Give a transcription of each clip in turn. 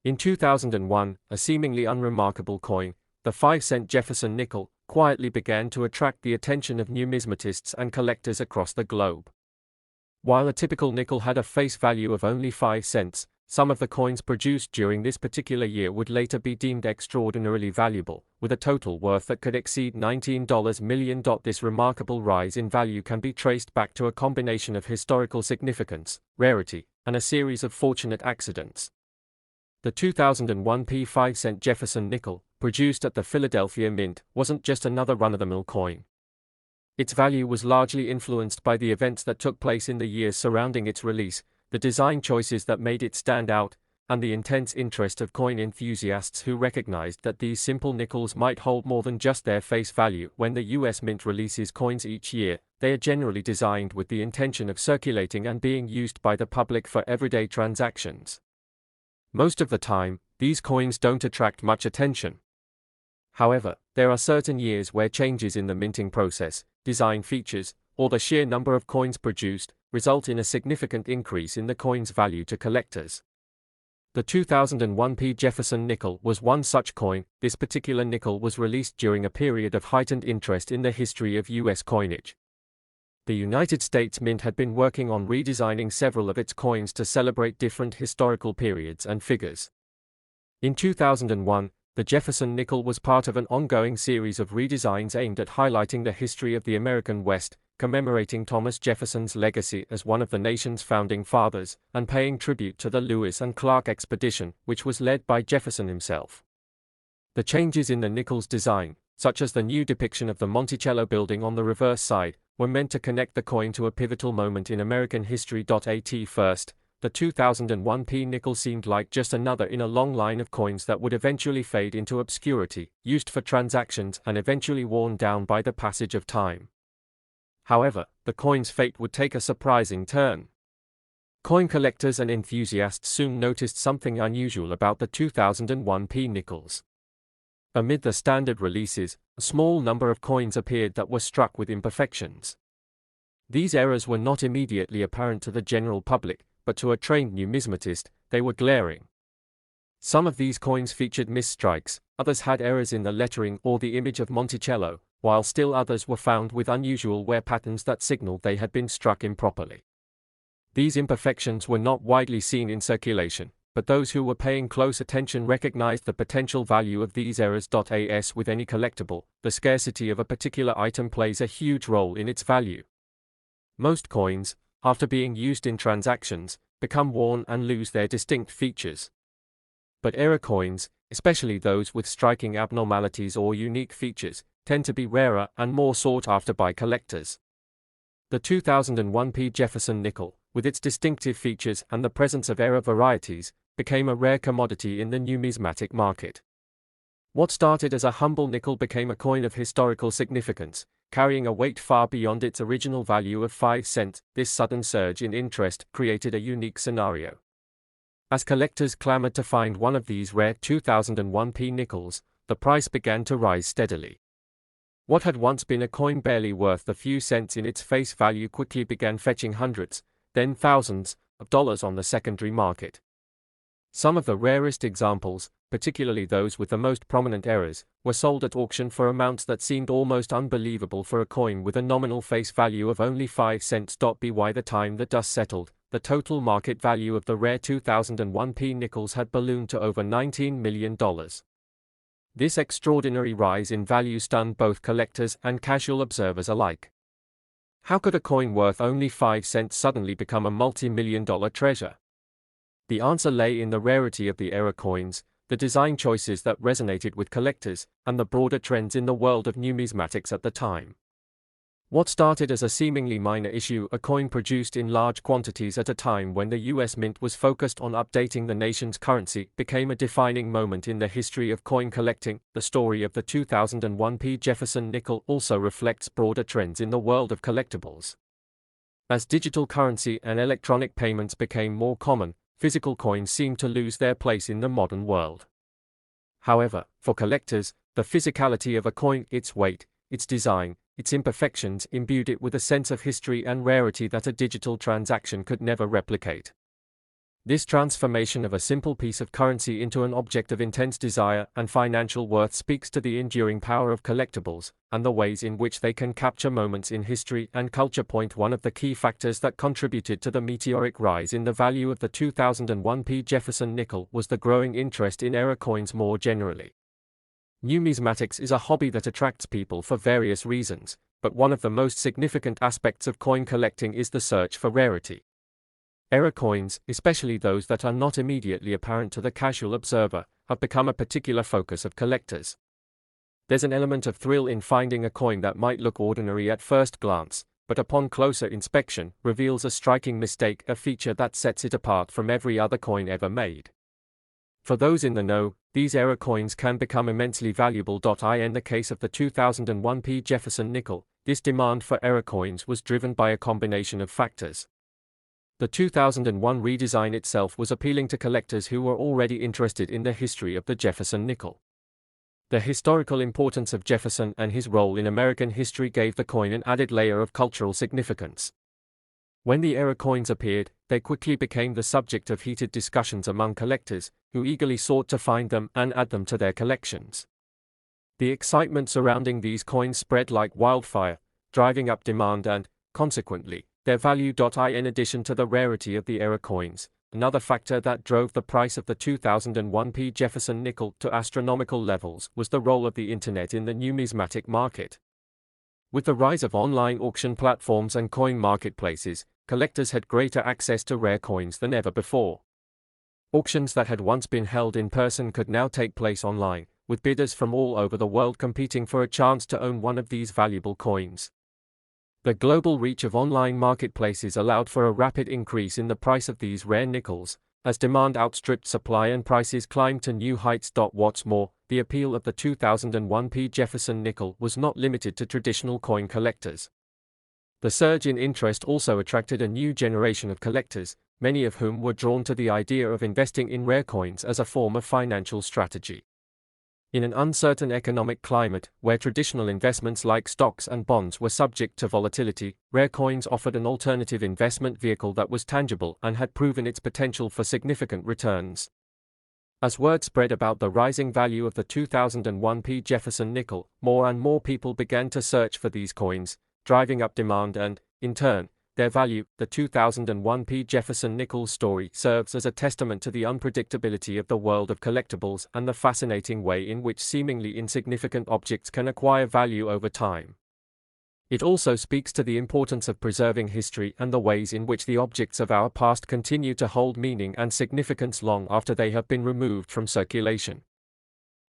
In 2001, a seemingly unremarkable coin, the 5-cent Jefferson nickel, quietly began to attract the attention of numismatists and collectors across the globe. While a typical nickel had a face value of only 5 cents, some of the coins produced during this particular year would later be deemed extraordinarily valuable, with a total worth that could exceed $19 million. This remarkable rise in value can be traced back to a combination of historical significance, rarity, and a series of fortunate accidents. The 2001 5-cent Jefferson nickel, produced at the Philadelphia Mint, wasn't just another run-of-the-mill coin. Its value was largely influenced by the events that took place in the years surrounding its release, the design choices that made it stand out, and the intense interest of coin enthusiasts who recognized that these simple nickels might hold more than just their face value. When the U.S. Mint releases coins each year, they are generally designed with the intention of circulating and being used by the public for everyday transactions. Most of the time, these coins don't attract much attention. However, there are certain years where changes in the minting process, design features, or the sheer number of coins produced, result in a significant increase in the coin's value to collectors. The 2001 Jefferson nickel was one such coin. This particular nickel was released during a period of heightened interest in the history of U.S. coinage. The United States Mint had been working on redesigning several of its coins to celebrate different historical periods and figures. In 2001, the Jefferson nickel was part of an ongoing series of redesigns aimed at highlighting the history of the American West, commemorating Thomas Jefferson's legacy as one of the nation's founding fathers, and paying tribute to the Lewis and Clark expedition, which was led by Jefferson himself. The changes in the nickel's design, such as the new depiction of the Monticello building on the reverse side, were meant to connect the coin to a pivotal moment in American history. At first, the 2001 nickel seemed like just another in a long line of coins that would eventually fade into obscurity, used for transactions and eventually worn down by the passage of time. However, the coin's fate would take a surprising turn. Coin collectors and enthusiasts soon noticed something unusual about the 2001 nickels. Amid the standard releases, a small number of coins appeared that were struck with imperfections. These errors were not immediately apparent to the general public, but to a trained numismatist, they were glaring. Some of these coins featured misstrikes, others had errors in the lettering or the image of Monticello, while still others were found with unusual wear patterns that signaled they had been struck improperly. These imperfections were not widely seen in circulation, but those who were paying close attention recognized the potential value of these errors. As with any collectible, the scarcity of a particular item plays a huge role in its value. Most coins, after being used in transactions, become worn and lose their distinct features. But error coins, especially those with striking abnormalities or unique features, tend to be rarer and more sought after by collectors. The 2001 Jefferson nickel, with its distinctive features and the presence of error varieties, became a rare commodity in the numismatic market. What started as a humble nickel became a coin of historical significance, carrying a weight far beyond its original value of 5 cents. This sudden surge in interest created a unique scenario. As collectors clamored to find one of these rare 2001 nickels, the price began to rise steadily. What had once been a coin barely worth a few cents in its face value quickly began fetching hundreds, then thousands, of dollars on the secondary market. Some of the rarest examples, particularly those with the most prominent errors, were sold at auction for amounts that seemed almost unbelievable for a coin with a nominal face value of only 5 cents. By the time the dust settled, the total market value of the rare 2001 nickels had ballooned to over $19 million. This extraordinary rise in value stunned both collectors and casual observers alike. How could a coin worth only 5 cents suddenly become a multi-million-dollar treasure? The answer lay in the rarity of the error coins, the design choices that resonated with collectors, and the broader trends in the world of numismatics at the time. What started as a seemingly minor issue, a coin produced in large quantities at a time when the U.S. Mint was focused on updating the nation's currency, became a defining moment in the history of coin collecting. The story of the 2001 Jefferson nickel also reflects broader trends in the world of collectibles. As digital currency and electronic payments became more common, physical coins seemed to lose their place in the modern world. However, for collectors, the physicality of a coin, its weight, its design, its imperfections imbued it with a sense of history and rarity that a digital transaction could never replicate. This transformation of a simple piece of currency into an object of intense desire and financial worth speaks to the enduring power of collectibles, and the ways in which they can capture moments in history and culture. One of the key factors that contributed to the meteoric rise in the value of the 2001 P. Jefferson nickel was the growing interest in era coins more generally. Numismatics is a hobby that attracts people for various reasons, but one of the most significant aspects of coin collecting is the search for rarity. Era coins, especially those that are not immediately apparent to the casual observer, have become a particular focus of collectors. There's an element of thrill in finding a coin that might look ordinary at first glance, but upon closer inspection, reveals a striking mistake, a feature that sets it apart from every other coin ever made. For those in the know, these era coins can become immensely valuable. In the case of the 2001 P. Jefferson nickel, this demand for era coins was driven by a combination of factors. The 2001 redesign itself was appealing to collectors who were already interested in the history of the Jefferson nickel. The historical importance of Jefferson and his role in American history gave the coin an added layer of cultural significance. When the era coins appeared, they quickly became the subject of heated discussions among collectors, who eagerly sought to find them and add them to their collections. The excitement surrounding these coins spread like wildfire, driving up demand and, consequently, their value. In addition to the rarity of the era coins, another factor that drove the price of the 2001 P. Jefferson nickel to astronomical levels was the role of the internet in the numismatic market. With the rise of online auction platforms and coin marketplaces, collectors had greater access to rare coins than ever before. Auctions that had once been held in person could now take place online, with bidders from all over the world competing for a chance to own one of these valuable coins. The global reach of online marketplaces allowed for a rapid increase in the price of these rare nickels, as demand outstripped supply and prices climbed to new heights. What's more, the appeal of the 2001 P. Jefferson nickel was not limited to traditional coin collectors. The surge in interest also attracted a new generation of collectors, many of whom were drawn to the idea of investing in rare coins as a form of financial strategy. In an uncertain economic climate, where traditional investments like stocks and bonds were subject to volatility, rare coins offered an alternative investment vehicle that was tangible and had proven its potential for significant returns. As word spread about the rising value of the 2001 P. Jefferson nickel, more and more people began to search for these coins, driving up demand and, in turn, their value. The 2001 P. Jefferson nickel story serves as a testament to the unpredictability of the world of collectibles and the fascinating way in which seemingly insignificant objects can acquire value over time. It also speaks to the importance of preserving history and the ways in which the objects of our past continue to hold meaning and significance long after they have been removed from circulation.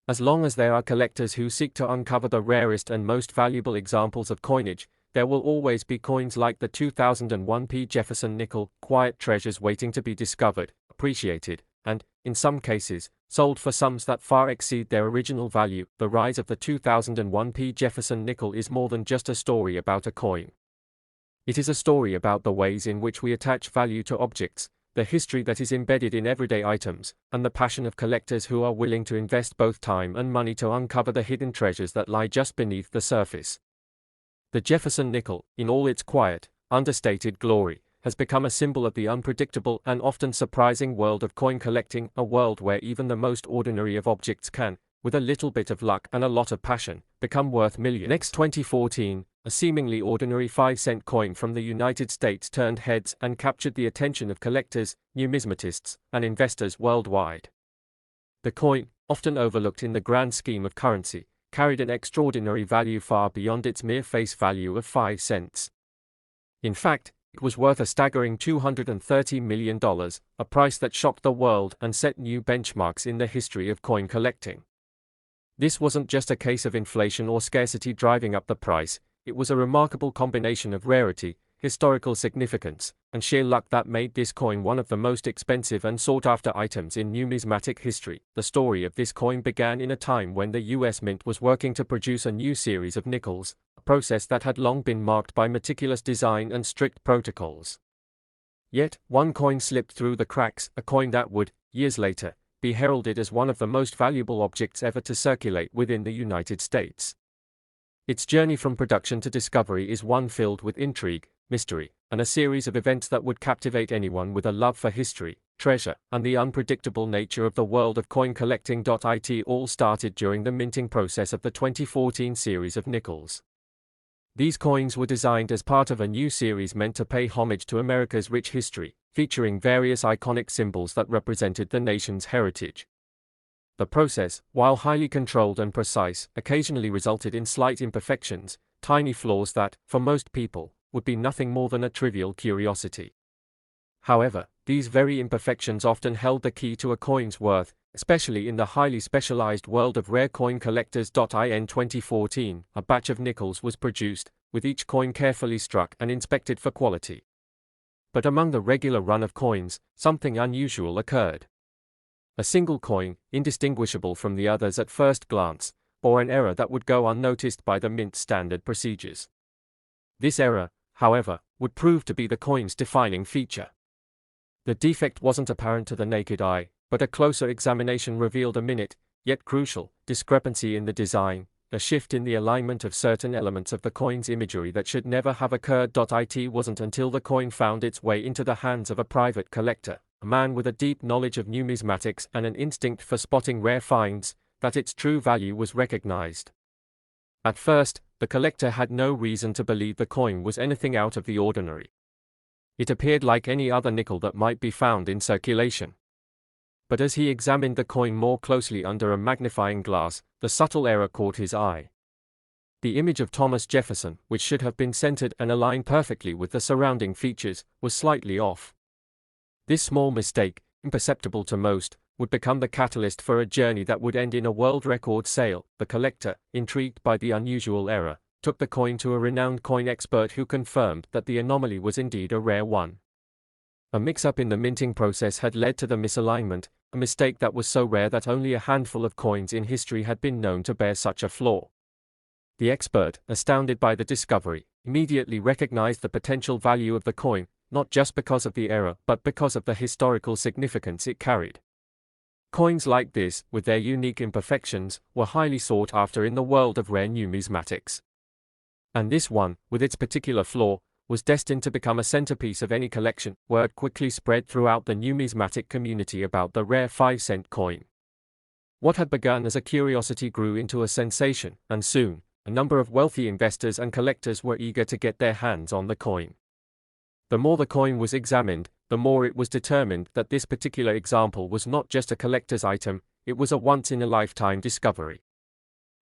As long as there are collectors who seek to uncover the rarest and most valuable examples of coinage, there will always be coins like the 2001 P. Jefferson nickel, quiet treasures waiting to be discovered, appreciated, and, in some cases, sold for sums that far exceed their original value. The rise of the 2001 P. Jefferson nickel is more than just a story about a coin. It is a story about the ways in which we attach value to objects, the history that is embedded in everyday items, and the passion of collectors who are willing to invest both time and money to uncover the hidden treasures that lie just beneath the surface. The Jefferson nickel, in all its quiet, understated glory, has become a symbol of the unpredictable and often surprising world of coin collecting, a world where even the most ordinary of objects can, with a little bit of luck and a lot of passion, become worth millions. Next 2014, a seemingly ordinary 5-cent coin from the United States turned heads and captured the attention of collectors, numismatists, and investors worldwide. The coin, often overlooked in the grand scheme of currency, carried an extraordinary value far beyond its mere face value of 5 cents. In fact, it was worth a staggering $230 million, a price that shocked the world and set new benchmarks in the history of coin collecting. This wasn't just a case of inflation or scarcity driving up the price, it was a remarkable combination of rarity, historical significance, and sheer luck that made this coin one of the most expensive and sought-after items in numismatic history. The story of this coin began in a time when the U.S. Mint was working to produce a new series of nickels, a process that had long been marked by meticulous design and strict protocols. Yet, one coin slipped through the cracks, a coin that would, years later, be heralded as one of the most valuable objects ever to circulate within the United States. Its journey from production to discovery is one filled with intrigue, mystery, and a series of events that would captivate anyone with a love for history, treasure, and the unpredictable nature of the world of coin collecting. It all started during the minting process of the 2014 series of nickels. These coins were designed as part of a new series meant to pay homage to America's rich history, featuring various iconic symbols that represented the nation's heritage. The process, while highly controlled and precise, occasionally resulted in slight imperfections, tiny flaws that, for most people, would be nothing more than a trivial curiosity. However, these very imperfections often held the key to a coin's worth, especially in the highly specialized world of rare coin collectors. In 2014, a batch of nickels was produced, with each coin carefully struck and inspected for quality. But among the regular run of coins, something unusual occurred. A single coin, indistinguishable from the others at first glance, bore an error that would go unnoticed by the mint standard procedures. This error, however, would prove to be the coin's defining feature. The defect wasn't apparent to the naked eye, but a closer examination revealed a minute, yet crucial, discrepancy in the design, a shift in the alignment of certain elements of the coin's imagery that should never have occurred. It wasn't until the coin found its way into the hands of a private collector, a man with a deep knowledge of numismatics and an instinct for spotting rare finds, that its true value was recognized. At first, the collector had no reason to believe the coin was anything out of the ordinary. It appeared like any other nickel that might be found in circulation. But as he examined the coin more closely under a magnifying glass, the subtle error caught his eye. The image of Thomas Jefferson, which should have been centered and aligned perfectly with the surrounding features, was slightly off. This small mistake, imperceptible to most, would become the catalyst for a journey that would end in a world record sale. The collector, intrigued by the unusual error, took the coin to a renowned coin expert who confirmed that the anomaly was indeed a rare one. A mix-up in the minting process had led to the misalignment, a mistake that was so rare that only a handful of coins in history had been known to bear such a flaw. The expert, astounded by the discovery, immediately recognized the potential value of the coin, not just because of the error but because of the historical significance it carried. Coins like this, with their unique imperfections, were highly sought after in the world of rare numismatics. And this one, with its particular flaw, was destined to become a centerpiece of any collection. Word quickly spread throughout the numismatic community about the rare 5-cent coin. What had begun as a curiosity grew into a sensation, and soon, a number of wealthy investors and collectors were eager to get their hands on the coin. The more the coin was examined, the more it was determined that this particular example was not just a collector's item, it was a once-in-a-lifetime discovery.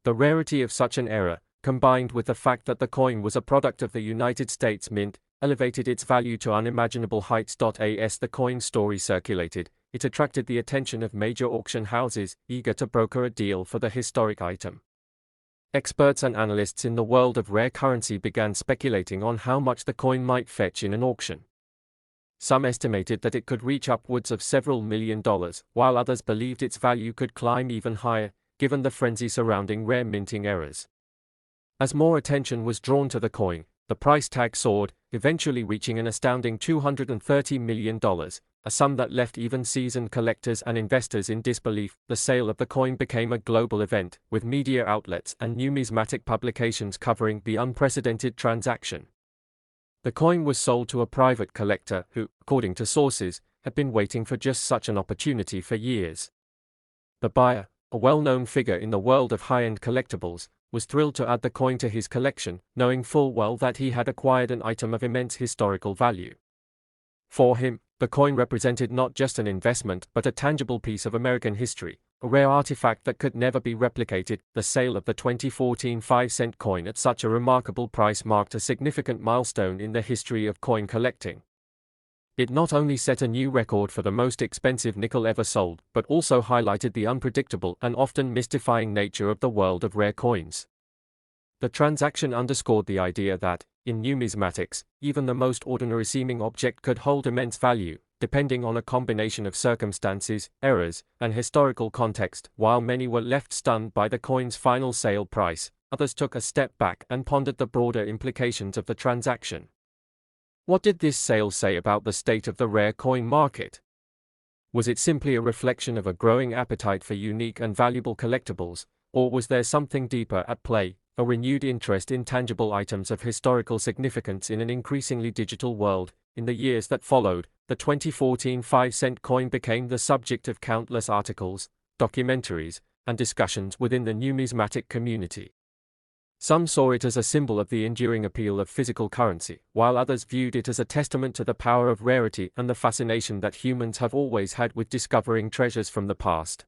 The rarity of such an error, combined with the fact that the coin was a product of the United States Mint, elevated its value to unimaginable heights. As the coin story circulated, it attracted the attention of major auction houses, eager to broker a deal for the historic item. Experts and analysts in the world of rare currency began speculating on how much the coin might fetch in an auction. Some estimated that it could reach upwards of several $1 million, while others believed its value could climb even higher, given the frenzy surrounding rare minting errors. As more attention was drawn to the coin, the price tag soared, eventually reaching an astounding $230 million, a sum that left even seasoned collectors and investors in disbelief. The sale of the coin became a global event, with media outlets and numismatic publications covering the unprecedented transaction. The coin was sold to a private collector who, according to sources, had been waiting for just such an opportunity for years. The buyer, a well-known figure in the world of high-end collectibles, was thrilled to add the coin to his collection, knowing full well that he had acquired an item of immense historical value. For him, the coin represented not just an investment but a tangible piece of American history, a rare artifact that could never be replicated. The sale of the 2014 5-cent coin at such a remarkable price marked a significant milestone in the history of coin collecting. It not only set a new record for the most expensive nickel ever sold, but also highlighted the unpredictable and often mystifying nature of the world of rare coins. The transaction underscored the idea that, in numismatics, even the most ordinary-seeming object could hold immense value, depending on a combination of circumstances, errors, and historical context. While many were left stunned by the coin's final sale price, others took a step back and pondered the broader implications of the transaction. What did this sale say about the state of the rare coin market? Was it simply a reflection of a growing appetite for unique and valuable collectibles, or was there something deeper at play, a renewed interest in tangible items of historical significance in an increasingly digital world. In the years that followed, the 2014 5-cent coin became the subject of countless articles, documentaries, and discussions within the numismatic community. Some saw it as a symbol of the enduring appeal of physical currency, while others viewed it as a testament to the power of rarity and the fascination that humans have always had with discovering treasures from the past.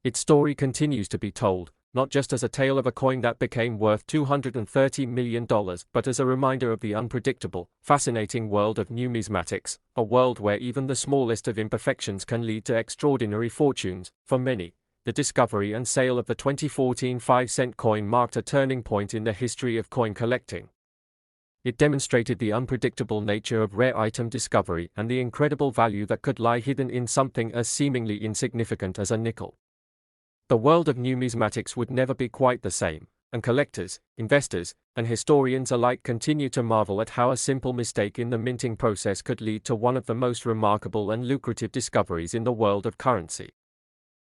Its story continues to be told, not just as a tale of a coin that became worth $230 million, but as a reminder of the unpredictable, fascinating world of numismatics, a world where even the smallest of imperfections can lead to extraordinary fortunes. For many, the discovery and sale of the 2014 5-cent coin marked a turning point in the history of coin collecting. It demonstrated the unpredictable nature of rare item discovery and the incredible value that could lie hidden in something as seemingly insignificant as a nickel. The world of numismatics would never be quite the same, and collectors, investors, and historians alike continue to marvel at how a simple mistake in the minting process could lead to one of the most remarkable and lucrative discoveries in the world of currency.